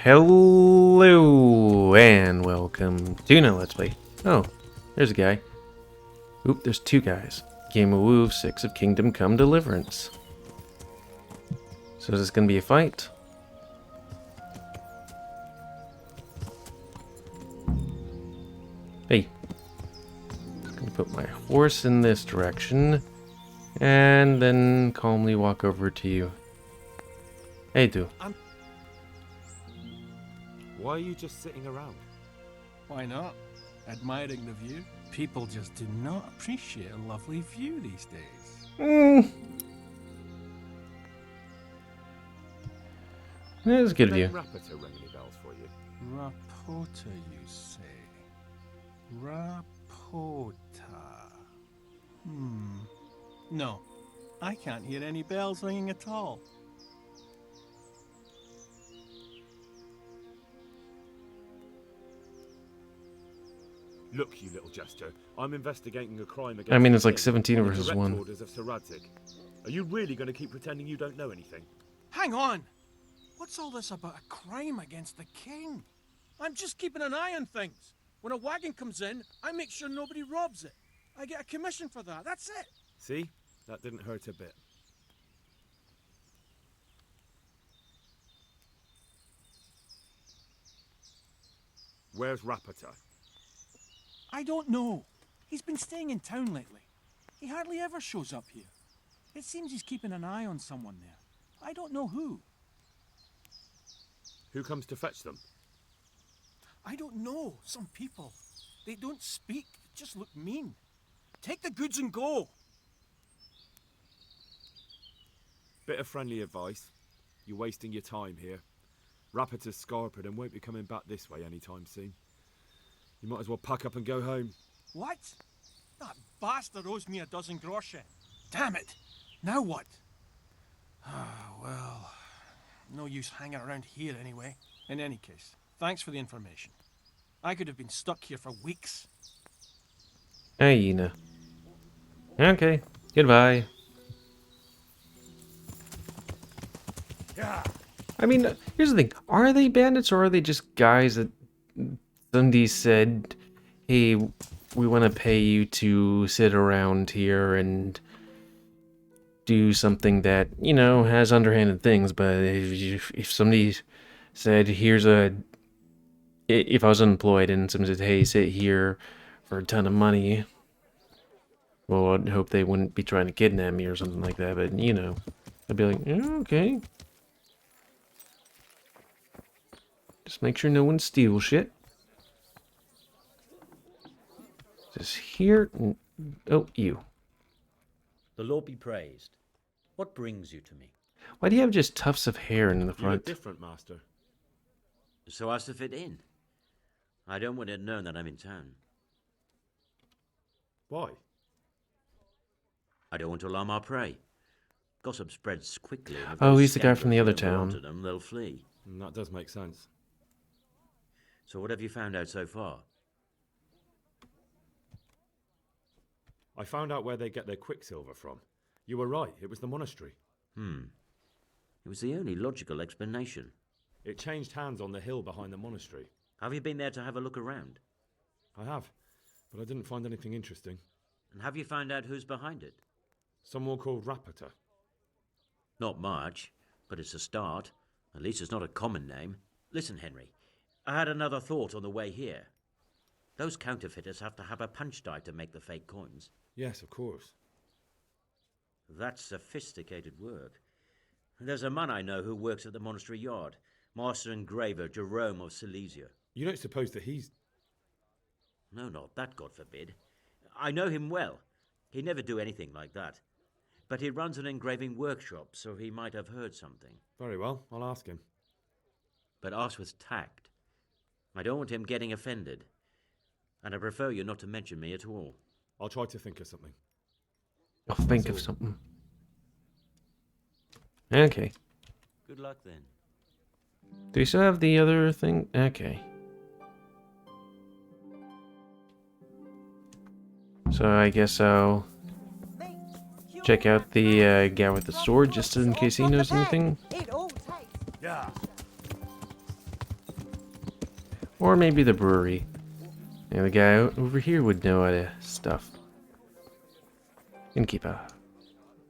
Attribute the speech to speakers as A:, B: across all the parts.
A: Hello and welcome to No Let's Play. Oh, there's a guy. Oop, there's two guys. GamerWolfSix of Kingdom Come Deliverance. So is this gonna be a fight? Hey. Just gonna put my horse in this direction and then calmly walk over to you. Hey, dude.
B: Why are you just sitting around?
C: Why not? Admiring the view. People just do not appreciate a lovely view these days.
A: That's a good view.
B: Rapporteur ring any bells for you?
C: Rapporteur, you say? Rapporteur. No, I can't hear any bells ringing at all.
B: Look, you little jester. I'm investigating a crime against.
A: I mean, it's
B: the
A: like
B: king
A: 17
B: on the
A: versus
B: direct
A: 1.
B: orders of Sir Radzig. Are you really going to keep pretending you don't know anything?
C: Hang on! What's all this about a crime against the king? I'm just keeping an eye on things. When a wagon comes in, I make sure nobody robs it. I get a commission for that, that's it.
B: See? That didn't hurt a bit. Where's Rapporteur?
C: I don't know. He's been staying in town lately. He hardly ever shows up here. It seems he's keeping an eye on someone there. I don't know who.
B: Who comes to fetch them?
C: I don't know. Some people. They don't speak, just look mean. Take the goods and go.
B: Bit of friendly advice. You're wasting your time here. Rapporteur's scarpered and won't be coming back this way anytime soon. You might as well pack up and go home.
C: What? That bastard owes me a dozen groschen. Damn it! Now what? Ah, well, no use hanging around here anyway. In any case, thanks for the information. I could have been stuck here for weeks.
A: Hey, Yina. Okay, goodbye.
B: Yeah.
A: I mean, here's the thing. Are they bandits or are they just guys that somebody said, hey, we want to pay you to sit around here and do something that, you know, has underhanded things, but if somebody said, if I was unemployed and somebody said, hey, sit here for a ton of money, well, I'd hope they wouldn't be trying to kidnap me or something like that, but, you know, I'd be like, yeah, okay. Just make sure no one steals shit. Just here. Oh, you.
D: The Lord be praised. What brings you to me?
A: Why do you have just tufts of hair in the
B: You look
A: front?
B: different, Master.
D: So as to fit in. I don't want it known that I'm in town.
B: Why?
D: I don't want to alarm our prey. Gossip spreads quickly. And if
A: Oh,
D: those
A: he's the guy from the other
D: scoundrels know we're
A: town.
D: onto them, they'll flee.
B: That does make sense.
D: So what have you found out so far?
B: I found out where they get their quicksilver from. You were right, it was the monastery.
D: It was the only logical explanation.
B: It changed hands on the hill behind the monastery.
D: Have you been there to have a look around?
B: I have, but I didn't find anything interesting.
D: And have you found out who's behind it?
B: Someone called Rapporteur.
D: Not much, but it's a start. At least it's not a common name. Listen, Henry, I had another thought on the way here. Those counterfeiters have to have a punch die to make the fake coins.
B: Yes, of course.
D: That's sophisticated work. There's a man I know who works at the monastery yard, Master Engraver Jerome of Silesia.
B: You don't suppose that he's...
D: No, not that, God forbid. I know him well. He'd never do anything like that. But he runs an engraving workshop, so he might have heard something.
B: Very well, I'll ask him.
D: But ask with tact. I don't want him getting offended. And I prefer you not to mention me at all.
B: I'll try to think of something.
A: I'll think of something. Okay.
D: Good luck then.
A: Do you still have the other thing? Okay. So I guess I'll check out the guy with the sword just in case he knows anything.
B: Yeah.
A: Or maybe the brewery. And the guy over here would know how to stuff. Innkeeper.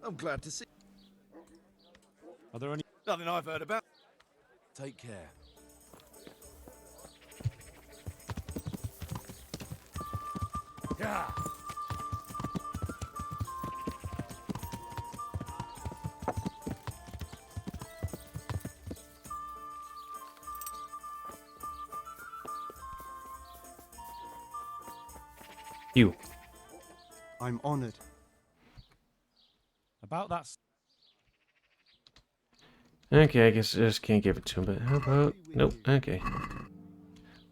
E: I'm glad to see.
B: Are there any?
E: Nothing I've heard about. Take care. Yeah.
A: You.
C: I'm honored. About that.
A: Okay, I guess I just can't give it to him, but how about... Nope, okay.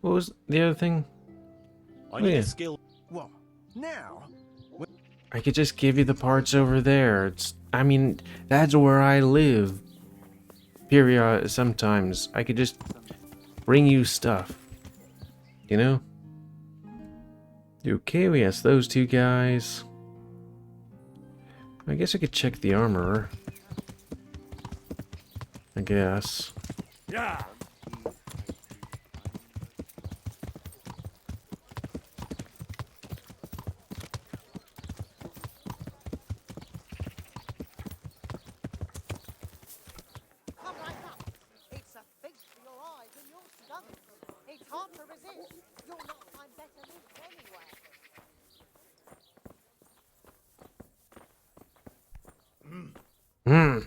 A: What was the other thing?
D: I
A: Oh,
D: need
A: yeah.
D: a skill.
C: What? Now?
A: I could just give you the parts over there. I mean, that's where I live. Period. Sometimes I could just bring you stuff. You know? Okay, we asked those two guys. I guess I could check the armorer. I guess.
E: Yeah.
F: Come right up. It's a feast for your eyes and your stomach. It's hard to resist. You'll not find better meat anywhere.
A: Hmm.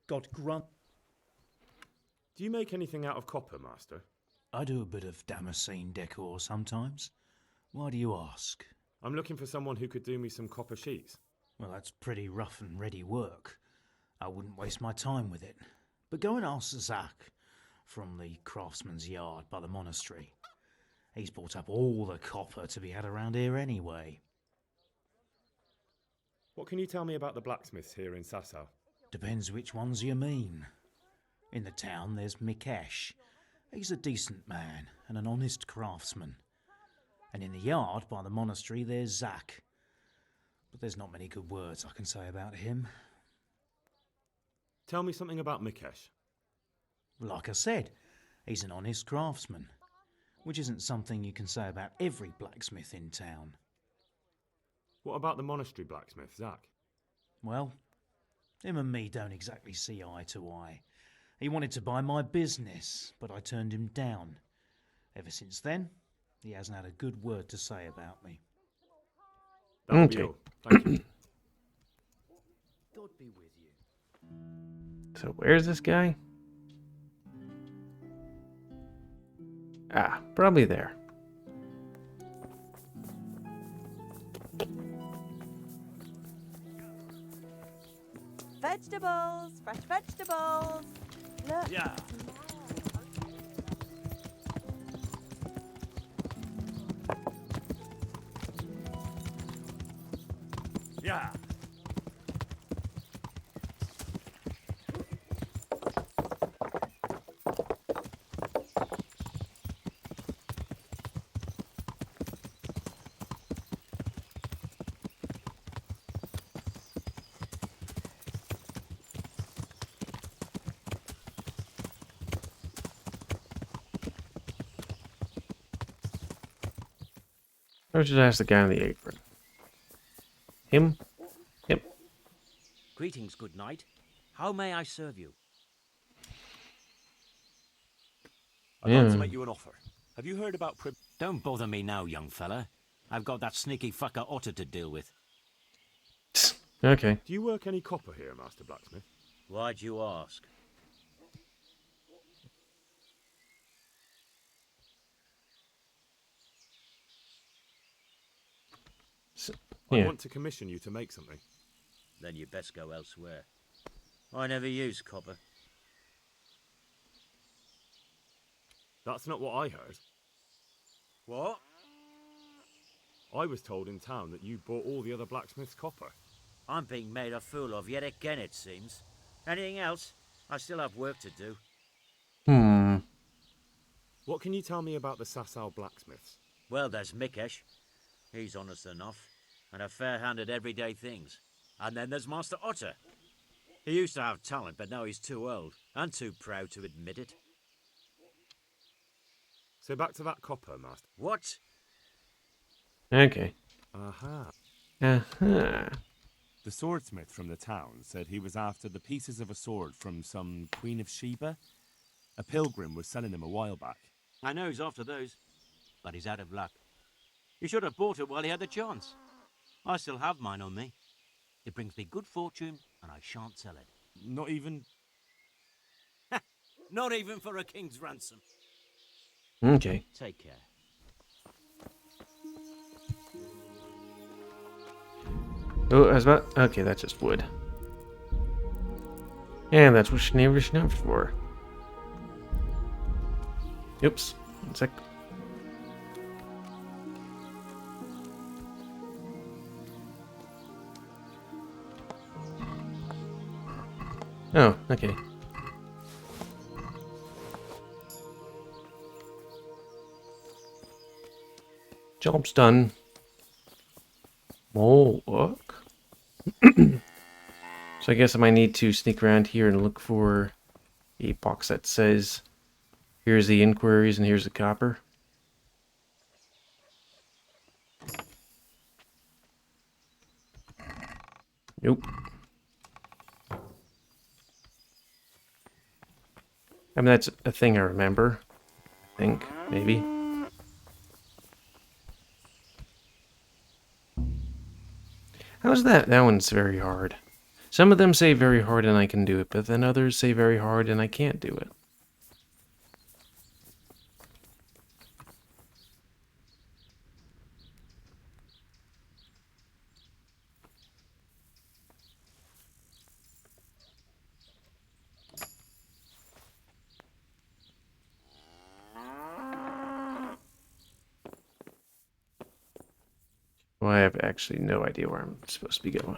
G: God grant.
B: Do you make anything out of copper, Master?
G: I do a bit of Damascene decor sometimes. Why do you ask?
B: I'm looking for someone who could do me some copper sheets.
G: Well, that's pretty rough and ready work. I wouldn't waste my time with it. But go and ask Zach from the craftsman's yard by the monastery. He's bought up all the copper to be had around here anyway.
B: What can you tell me about the blacksmiths here in Sasau?
G: Depends which ones you mean. In the town there's Mikesh. He's a decent man and an honest craftsman. And in the yard by the monastery there's Zach. But there's not many good words I can say about him.
B: Tell me something about Mikesh.
G: Like I said, he's an honest craftsman, which isn't something you can say about every blacksmith in town.
B: What about the monastery blacksmith, Zach?
G: Well, him and me don't exactly see eye to eye. He wanted to buy my business, but I turned him down. Ever since then, he hasn't had a good word to say about me.
B: That'll be
A: Okay.
B: all. Thank you.
D: God be with you.
A: So where's this guy? Ah, probably there.
H: Vegetables, fresh vegetables. Look.
E: Yeah. Yeah.
A: I should ask the guy on the apron. Him? Yep.
D: Greetings, good night. How may I serve you?
B: I'd like
A: Yeah.
B: to make you an offer. Have you heard about
D: Don't bother me now, young fella. I've got that sneaky fucker Otter to deal with.
A: Okay.
B: Do you work any copper here, Master Blacksmith?
D: Why'd you ask?
B: I
A: Yeah.
B: want to commission you to make something.
D: Then you'd best go elsewhere. I never use copper.
B: That's not what I heard.
D: What?
B: I was told in town that you bought all the other blacksmiths' copper.
D: I'm being made a fool of yet again, it seems. Anything else? I still have work to do.
A: Hmm.
B: What can you tell me about the Sasau blacksmiths?
D: Well, there's Mikesh. He's honest enough, and a fair-hand at everyday things. And then there's Master Otter. He used to have talent, but now he's too old, and too proud to admit it.
B: So back to that copper, Master.
D: What?
A: Okay.
B: Aha.
A: Uh-huh.
I: The swordsmith from the town said he was after the pieces of a sword from some Queen of Sheba. A pilgrim was selling him a while back.
D: I know he's after those, but he's out of luck. He should have bought it while he had the chance. I still have mine on me. It brings me good fortune, and I shan't sell it.
I: Not even...
D: Not even for a king's ransom.
A: Okay.
D: Take care.
A: Oh, I was about... Okay, that's just wood. And that's what Schneever Schnuff for. Oops. 1 sec. Oh, okay. Job's done. More work. So I guess I might need to sneak around here and look for a box that says, here's the inquiries and here's the copper. Nope. I mean, that's a thing I remember. I think, maybe. How's that? That one's very hard. Some of them say very hard and I can do it, but then others say very hard and I can't do it. Well, I have actually no idea where I'm supposed to be going.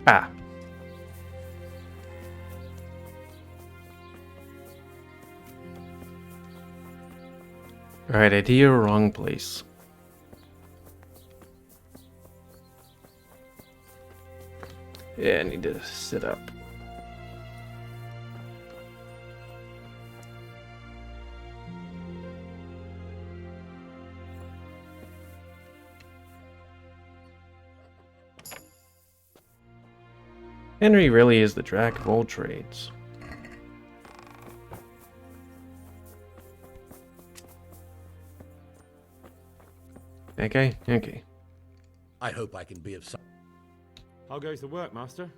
A: Ah. Right idea, wrong place. Yeah, I need to sit up. Henry really is the jack of all trades. Okay, okay.
J: I hope I can be of some...
B: How goes the work, Master?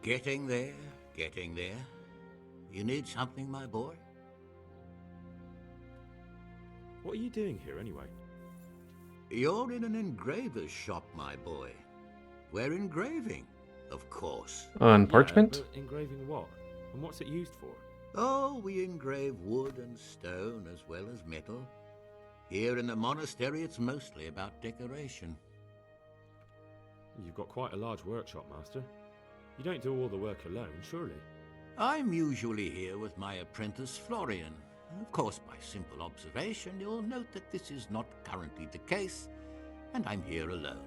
J: Getting there, getting there. You need something, my boy?
B: What are you doing here, anyway?
J: You're in an engraver's shop, my boy. We're engraving, of course.
A: On
B: Yeah,
A: parchment?
B: but engraving what? And what's it used for?
J: Oh, we engrave wood and stone as well as metal. Here in the monastery, it's mostly about decoration.
B: You've got quite a large workshop, Master. You don't do all the work alone, surely?
J: I'm usually here with my apprentice, Florian. Of course, by simple observation, you'll note that this is not currently the case, and I'm here alone.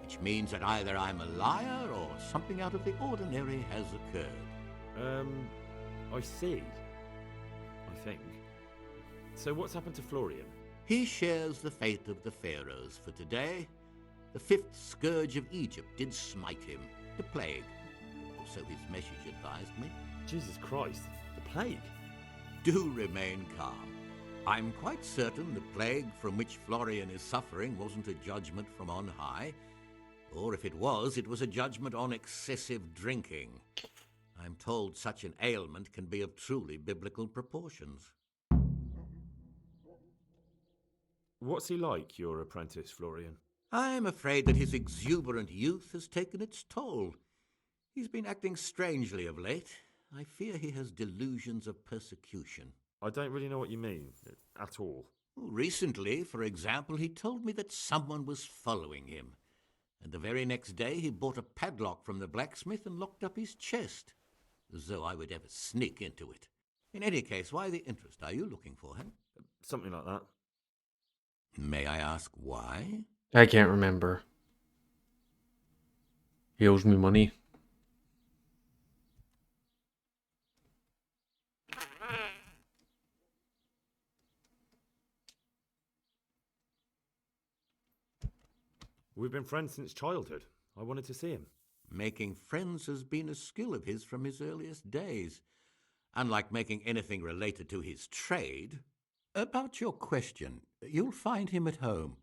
J: Which means that either I'm a liar or something out of the ordinary has occurred.
B: I see. I think. So what's happened to Florian?
J: He shares the fate of the pharaohs for today. The 5th scourge of Egypt did smite him, the plague. Or so his message advised me.
B: Jesus Christ, the plague?
J: Do remain calm. I'm quite certain the plague from which Florian is suffering wasn't a judgment from on high. Or if it was a judgment on excessive drinking. I'm told such an ailment can be of truly biblical proportions.
B: What's he like, your apprentice, Florian?
J: I'm afraid that his exuberant youth has taken its toll. He's been acting strangely of late. I fear he has delusions of persecution.
B: I don't really know what you mean, at all.
J: Recently, for example, he told me that someone was following him. And the very next day he bought a padlock from the blacksmith and locked up his chest. As though I would ever sneak into it. In any case, why the interest? Are you looking for him?
B: Something like that.
J: May I ask why?
A: I can't remember. He owes me money.
B: We've been friends since childhood. I wanted to see him.
J: Making friends has been a skill of his from his earliest days. Unlike making anything related to his trade. About your question, you'll find him at home,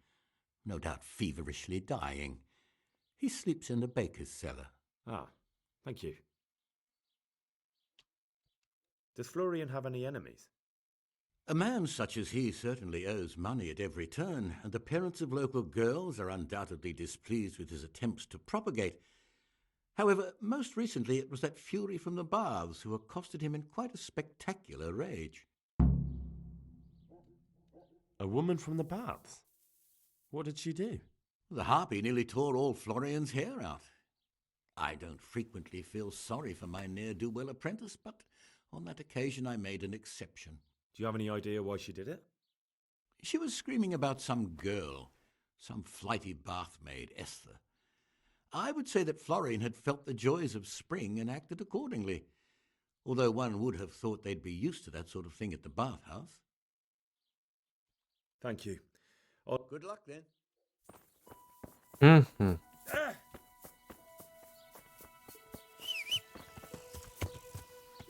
J: no doubt feverishly dying. He sleeps in the baker's cellar.
B: Ah, thank you. Does Florian have any enemies?
J: A man such as he certainly owes money at every turn, and the parents of local girls are undoubtedly displeased with his attempts to propagate. However, most recently it was that fury from the baths who accosted him in quite a spectacular rage.
I: A woman from the baths? What did she do?
J: The harpy nearly tore all Florian's hair out. I don't frequently feel sorry for my ne'er-do-well apprentice, but on that occasion I made an exception.
B: Do you have any idea why she did it?
J: She was screaming about some girl, some flighty bath-maid, Esther. I would say that Florian had felt the joys of spring and acted accordingly, although one would have thought they'd be used to that sort of thing at the bathhouse.
B: Thank you.
J: Good luck, then.
A: Mm-hmm.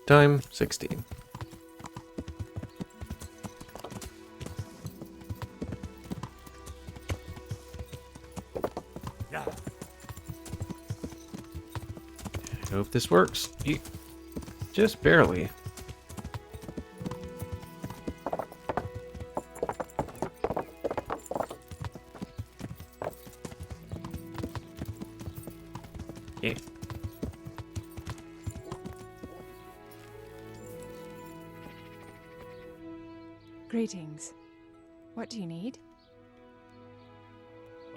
A: Time 16.
E: Yeah.
A: I hope this works. Just barely. Yeah.
K: Greetings. What do you need?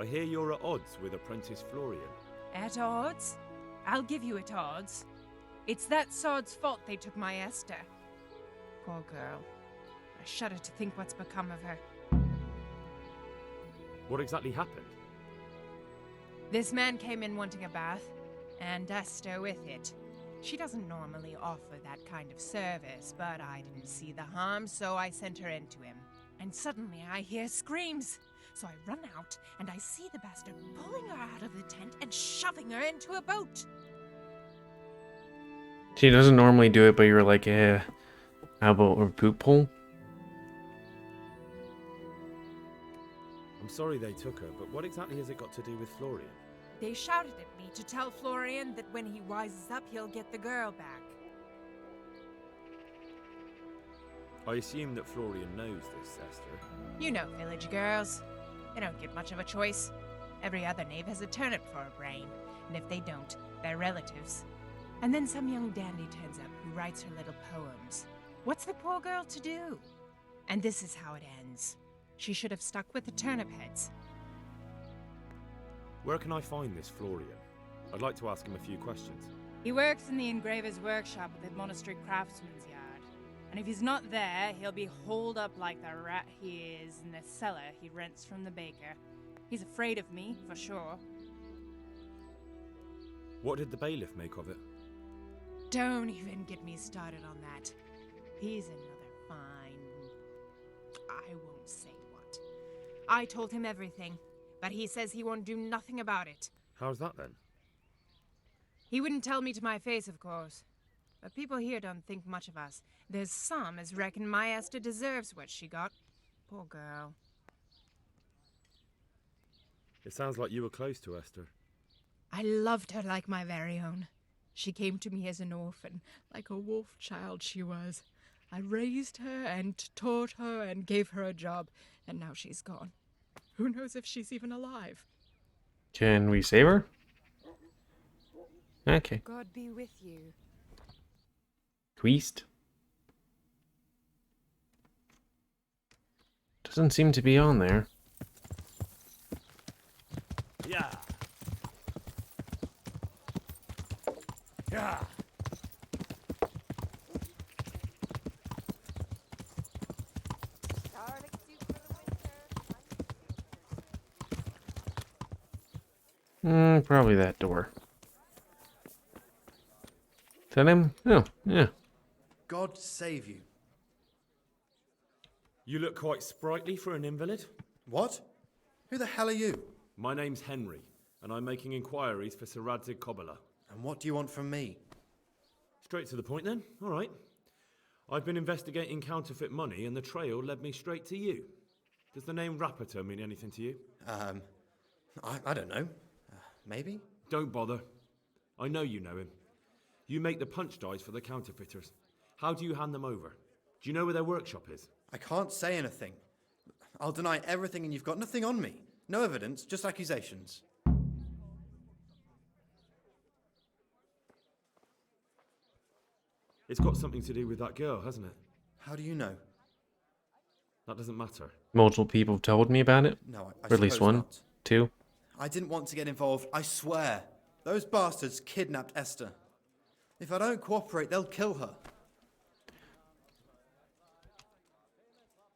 B: I hear you're at odds with Apprentice Florian.
K: At odds? I'll give you at odds. It's that sod's fault they took my Esther. Poor girl. I shudder to think what's become of her.
B: What exactly happened?
K: This man came in wanting a bath, and Esther with it. She doesn't normally offer that kind of service, but I didn't see the harm, so I sent her in to him. And suddenly I hear screams. So I run out, and I see the bastard pulling her out of the tent and shoving her into a boat.
A: She doesn't normally do it, but you're like, how about a poop hole?
B: I'm sorry they took her, but what exactly has it got to do with Florian?
K: They shouted at me to tell Florian that when he wises up, he'll get the girl back.
B: I assume that Florian knows this, Esther.
K: You know village girls. They don't get much of a choice. Every other knave has a turnip for a brain, and if they don't, they're relatives. And then some young dandy turns up who writes her little poems. What's the poor girl to do? And this is how it ends. She should have stuck with the turnip heads.
B: Where can I find this Florian? I'd like to ask him a few questions.
K: He works in the engraver's workshop at the monastery craftsman's yard. And if he's not there, he'll be holed up like the rat he is in the cellar he rents from the baker. He's afraid of me, for sure.
B: What did the bailiff make of it?
K: Don't even get me started on that. He's another fine... I won't say what. I told him everything, but he says he won't do nothing about it.
B: How's that then?
K: He wouldn't tell me to my face, of course. But people here don't think much of us. There's some as reckon my Esther deserves what she got. Poor girl.
B: It sounds like you were close to Esther.
K: I loved her like my very own. She came to me as an orphan, like a wolf child she was. I raised her and taught her and gave her a job, and now she's gone. Who knows if she's even alive?
A: Can we save her? Okay.
K: God be with you.
A: Queast. Doesn't seem to be on there.
E: Yeah. Yeah.
H: Garlic soup for the winter.
A: Probably that door. Is that him? Oh, yeah.
L: God save you.
B: You look quite sprightly for an invalid.
L: What? Who the hell are you?
B: My name's Henry, and I'm making inquiries for Sir Radzig Kobyla.
L: And what do you want from me?
B: Straight to the point then? All right. I've been investigating counterfeit money, and the trail led me straight to you. Does the name Rapiter mean anything to you?
L: I don't know. Maybe?
B: Don't bother. I know you know him. You make the punch dice for the counterfeiters. How do you hand them over? Do you know where their workshop is?
L: I can't say anything. I'll deny everything and you've got nothing on me. No evidence, just accusations.
B: It's got something to do with that girl, hasn't it?
L: How do you know?
B: That doesn't matter.
A: Multiple people have told me about it.
L: No, I
A: Or at least
L: suppose
A: one,
L: not.
A: 2.
L: I didn't want to get involved, I swear. Those bastards kidnapped Esther. If I don't cooperate, they'll kill her.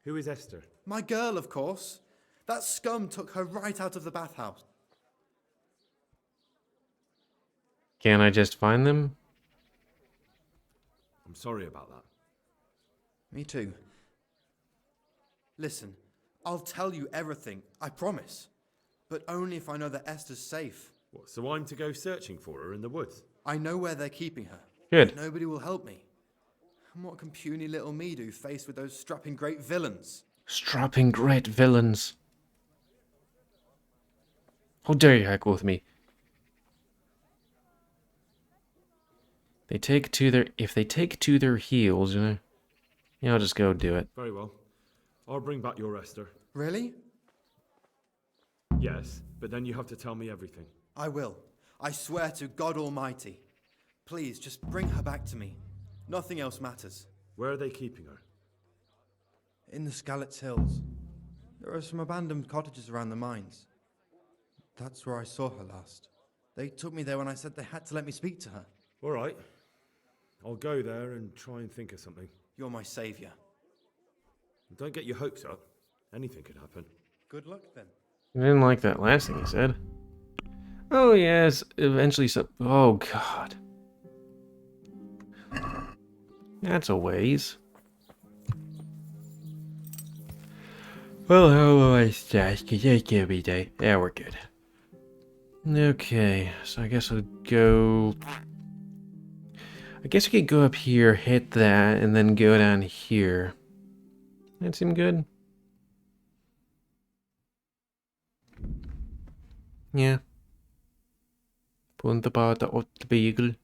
B: Who is Esther?
L: My girl, of course. That scum took her right out of the bathhouse.
A: Can I just find them?
B: I'm sorry about that.
L: Me too. Listen, I'll tell you everything, I promise. But only if I know that Esther's safe.
B: What, so I'm to go searching for her in the woods?
L: I know where they're keeping her.
A: Good.
L: Nobody will help me. And what can puny little me do faced with those strapping great villains?
A: Strapping great villains. How dare you heckle with me? If they take to their heels, you know, yeah, I'll just go do it.
B: Very well. I'll bring back your Esther.
L: Really?
B: Yes, but then you have to tell me everything.
L: I will. I swear to God Almighty. Please, just bring her back to me. Nothing else matters.
B: Where are they keeping her?
L: In the Skalitz Hills. There are some abandoned cottages around the mines. That's where I saw her last. They took me there when I said they had to let me speak to her.
B: All right. I'll go there and try and think of something.
L: You're my savior.
B: Don't get your hopes up. Anything could happen.
L: Good luck then.
A: I didn't like that last thing he said. Oh yes, eventually oh god. That's a ways. Well, how will I start? Cause I can't be day. Yeah, we're good. Okay, so I guess I'll go. I guess we could go up here, hit that, and then go down here. That seem good? Yeah. Wunderbar, der Ottbeigel.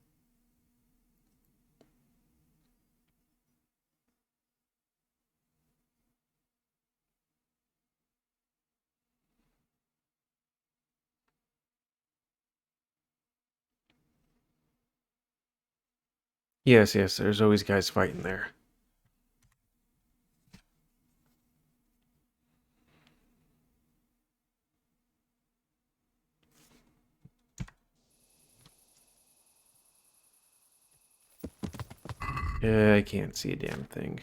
A: Yes, there's always guys fighting there. I can't see a damn thing.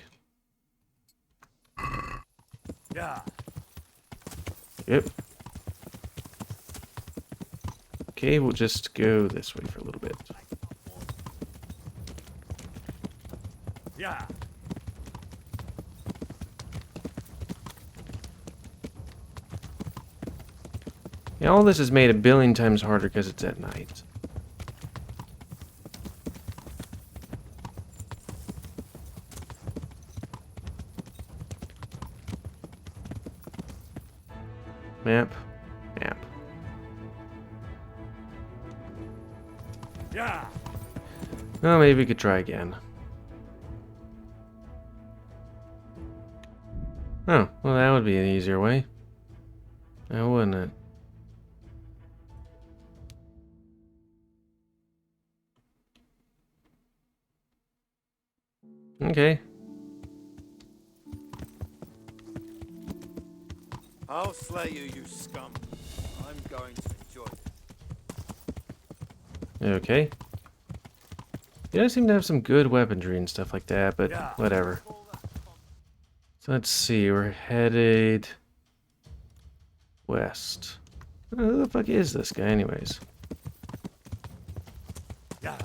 E: Yeah.
A: Yep. Okay, we'll just go this way for a little bit.
E: Yeah.
A: Yeah, all this is made a billion times harder because it's at night. Map.
E: Yeah.
A: Well, maybe we could try again. Oh, well that would be an easier way. Now wouldn't it? Okay.
E: I'll slay you, you scum. I'm going to enjoy it.
A: Okay. You guys seem to have some good weaponry and stuff like that, but whatever. So let's see, we're headed west. Who the fuck is this guy anyways?
E: Yeah.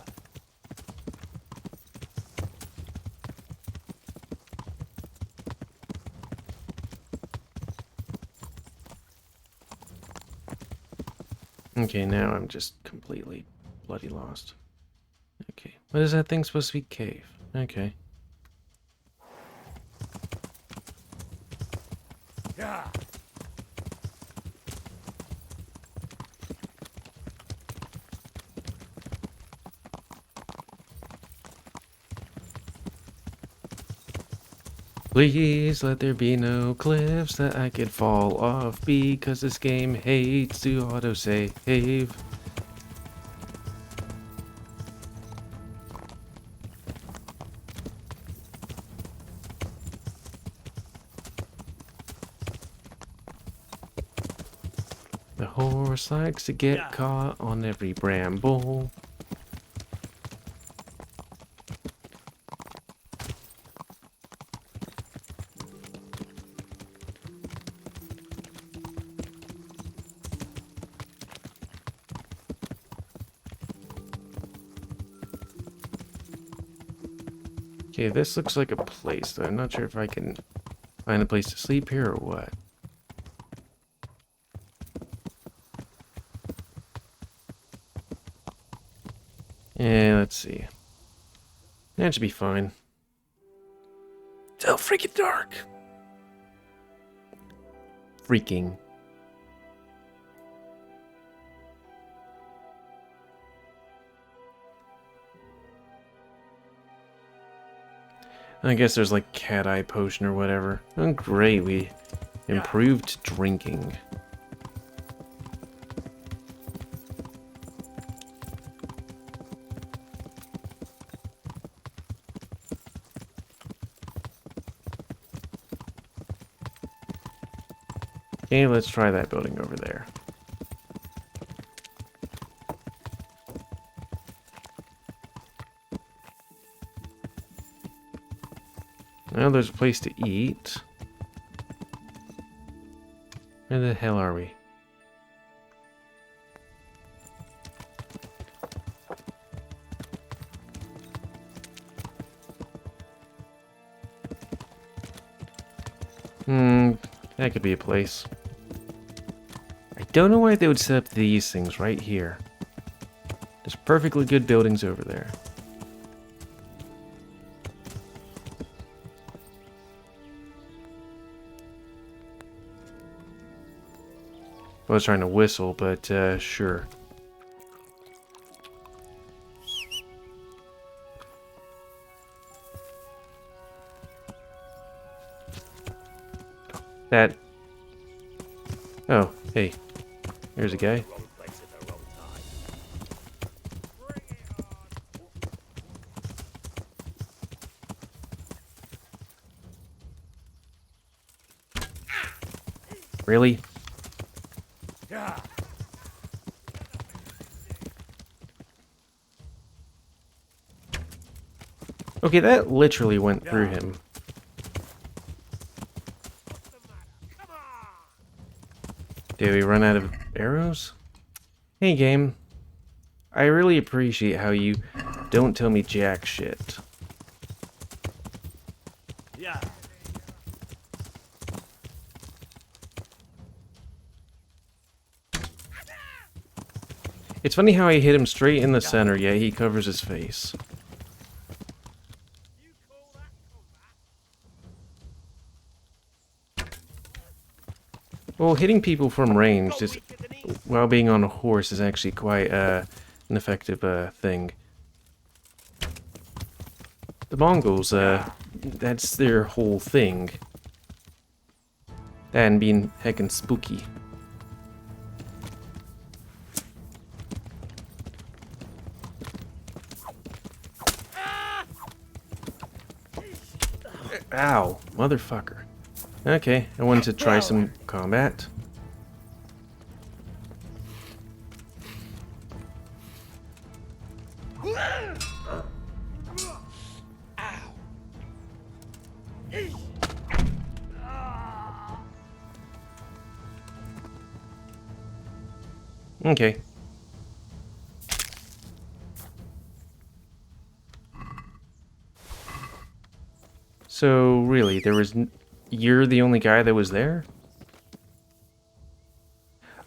A: Okay, now I'm just completely bloody lost. Okay, what is that thing supposed to be? Cave. Okay.
B: Yeah.
A: Please let there be no cliffs that I could fall off because this game hates to autosave. The horse likes to get caught on every bramble. Okay, this looks like a place, though. I'm not sure if I can find a place to sleep here or what. Yeah, let's see. That should be fine. It's so freaking dark. Freaking. I guess there's like cat eye potion or whatever. Oh, great, we improved drinking. Okay, let's try that building over there. Now there's a place to eat. Where the hell are we? That could be a place. I don't know why they would set up these things right here. There's perfectly good buildings over there. I was trying to whistle, but sure. That... Oh, hey. Here's a guy. Really?
B: Yeah.
A: Okay, that literally went through him. Did we run out of arrows? Hey game, I really appreciate how you don't tell me jack shit.
B: Yeah.
A: It's funny how I hit him straight in the center, yet he covers his face. Well, hitting people from range, just while being on a horse, is actually quite an effective thing. The Mongols, that's their whole thing. And being heckin' spooky. Ow, motherfucker. Okay, I wanted to try some combat. Okay. So, really, you're the only guy that was there?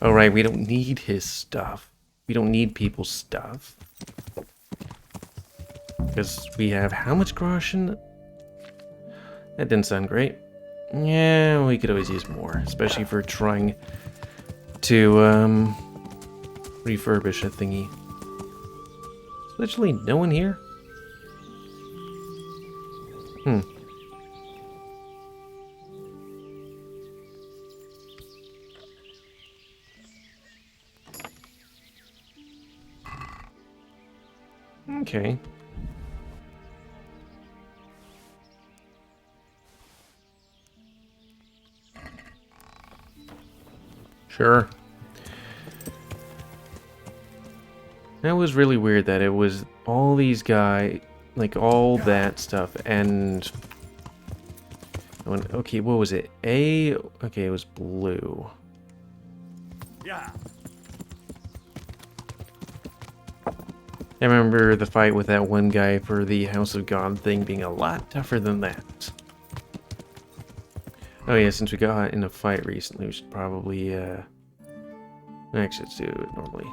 A: Oh, right, we don't need his stuff. We don't need people's stuff. Because we have how much groschen? That didn't sound great. Yeah, we could always use more, especially for trying to refurbish a thingy. Is there literally no one here? Okay. Sure. That was really weird that it was all these guys, like all that stuff, and... Okay, what was it? Okay, it was blue.
I: Yeah.
A: I remember the fight with that one guy for the House of God thing being a lot tougher than that. Oh yeah, since we got in a fight recently, we should probably, actually, let's do it normally.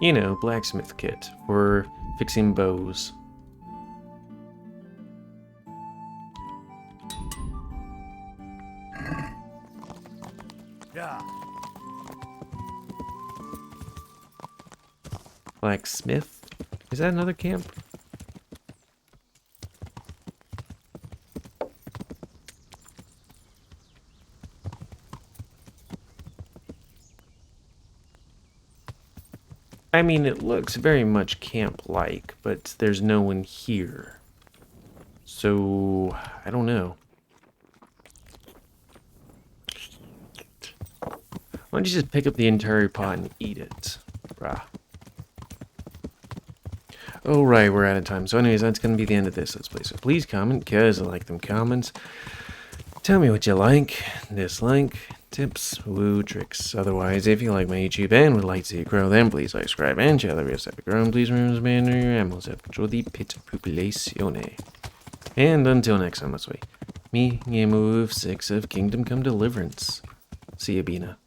A: You know, blacksmith kit for fixing bows.
I: Yeah.
A: Blacksmith? Is that another camp? I mean, it looks very much camp-like, but there's no one here. So, I don't know. Why don't you just pick up the entire pot and eat it? Brah. Oh, right, we're out of time. So anyways, that's going to be the end of this Let's Play. So please comment, because I like them comments. Tell me what you like, dislike, tips, woo, tricks. Otherwise, if you like my YouTube and would like to see it grow, then please like, subscribe, and share the videos that have grown. Please remember to man your animals have control the pit populatione. And until next time, let's wait. Me, GamerWolfSix of Kingdom Come Deliverance. See ya, Bina.